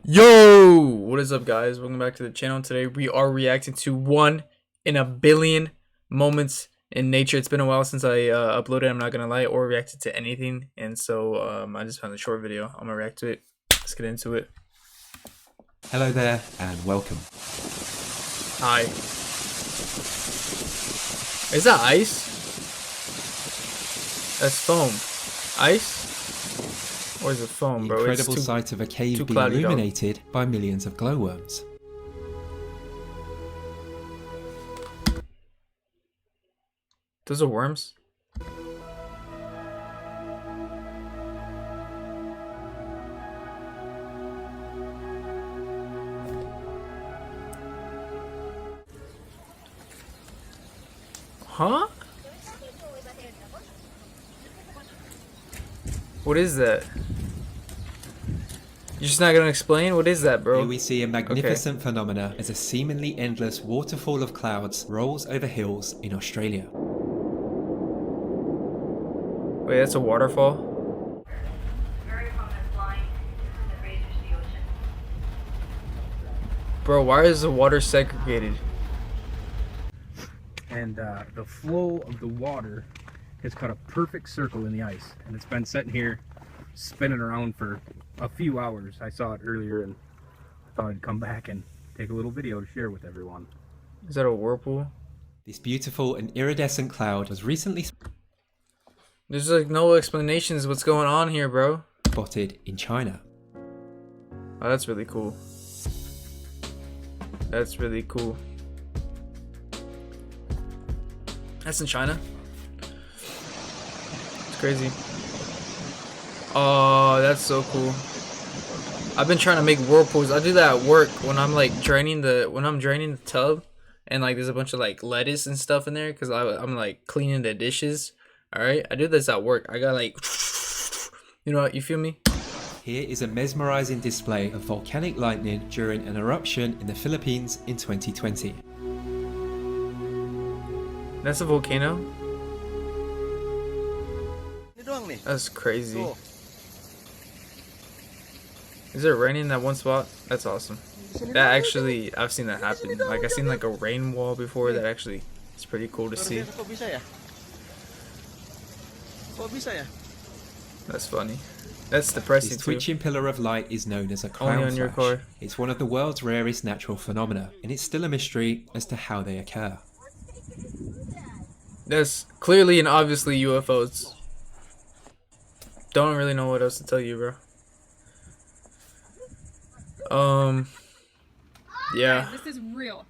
Yo, what is up, guys? Welcome back to the channel. Today we are reacting to 1 in a billion moments in nature. It's been a while since I uploaded, I'm not gonna lie, or reacted to anything, and so I just found a short video. I'm gonna react to it. Let's get into it. Hello there and welcome. Hi. Is that ice? That's foam. Ice? Or is it foam, bro? The incredible sight of a cave being illuminated by millions of glowworms. Those are worms? Huh? What is that? You're just not gonna explain? What is that, bro? Here we see a magnificent phenomena as a seemingly endless waterfall of clouds rolls over hills in Australia. Wait, that's a waterfall? Very common flying that raises the ocean. Bro, why is the water segregated? And the flow of the water has cut a perfect circle in the ice, and it's been sitting here spinning around for a few hours. I saw it earlier and I thought I'd come back and take a little video to share with everyone. Is that a whirlpool? This beautiful and iridescent cloud was recently There's like no explanations what's going on here, bro. spotted in China. Oh, that's really cool. That's really cool. That's in China. It's crazy. Oh, that's so cool. I've been trying to make whirlpools. I do that at work when I'm like draining the tub, and like there's a bunch of like lettuce and stuff in there because I'm like cleaning the dishes. All right, I do this at work. I got like, you know what? You feel me? Here is a mesmerizing display of volcanic lightning during an eruption in the Philippines in 2020. That's a volcano. That's crazy. Is it raining in that one spot? That's awesome. That actually, I've seen that happen. Like I've seen like a rain wall before. That actually, it's pretty cool to see. That's funny. That's depressing This too. twitching pillar of light is known as a cloud Only on your flash. car. It's one of the world's rarest natural phenomena, and it's still a mystery as to how they occur. That's clearly and obviously UFOs. Don't really know what else to tell you, bro. Yeah. This is real.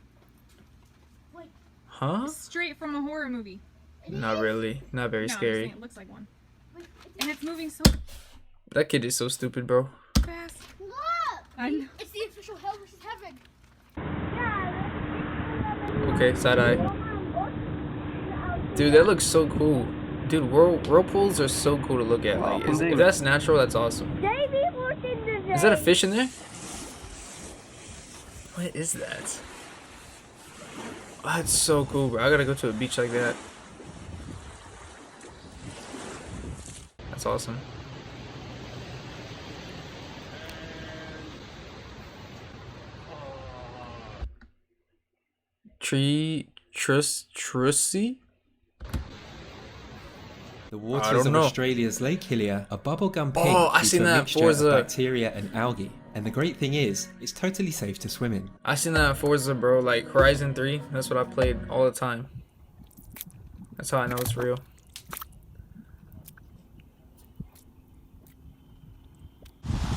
Huh? Straight from a horror movie. Not really. Not very No, I'm just scary. saying it looks like one. And it's moving so That kid is so stupid, bro. fast. Look! I know. It's the official Hell versus Heaven. Okay, side eye. Dude, that looks so cool. Dude, whirlpools are so cool to look at. Like, if that's natural, that's awesome. Is that a fish in there? What is that? Oh, that's so cool, bro. I gotta go to a beach like that. That's awesome. Trussy? The waters of Australia's Lake Hillier are bubblegum pink I due seen to a that mixture Forza. of bacteria and algae. And the great thing is, it's totally safe to swim in. I seen that in Forza, bro. Like Horizon 3. That's what I played all the time. That's how I know it's real.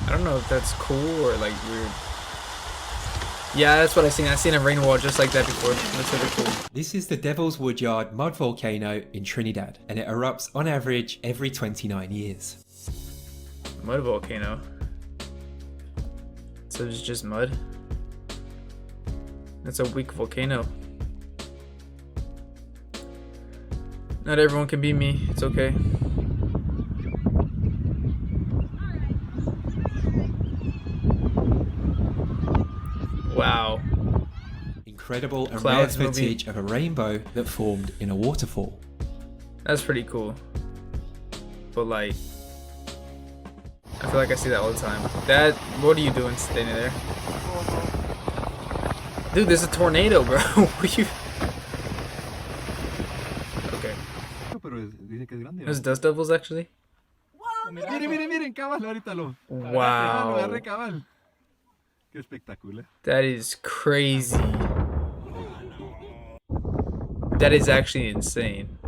I don't know if that's cool or like weird. Yeah, that's what I seen. I seen a rain wall just like that before. That's really cool. This is the Devil's Woodyard mud volcano in Trinidad, and it erupts on average every 29 years. Mud volcano. So it's just mud. That's a weak volcano. Not everyone can be me. It's okay. Wow. Incredible and Clouds rare movie. footage of a rainbow that formed in a waterfall. That's pretty cool. But like, I I feel like I see that all the time. Dad, what are you doing standing there? Dude, there's a tornado, bro. What are you? Okay. There's dust devils actually. Miren, miren, miren, cabal, ahorita lo. Wow. Agarré cabal. Qué espectacular. That is crazy. That is actually insane.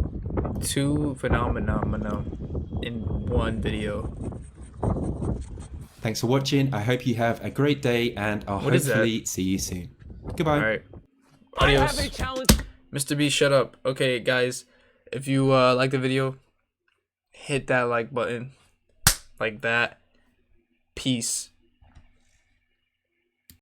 2 phenomenomenom in one video. Thanks for watching. I hope you have a great day and I'll What is that? hopefully see you soon. Goodbye. Alright. Adios. Mr. B, shut up. Okay, guys. If you like the video, hit that like button. Like that. Peace.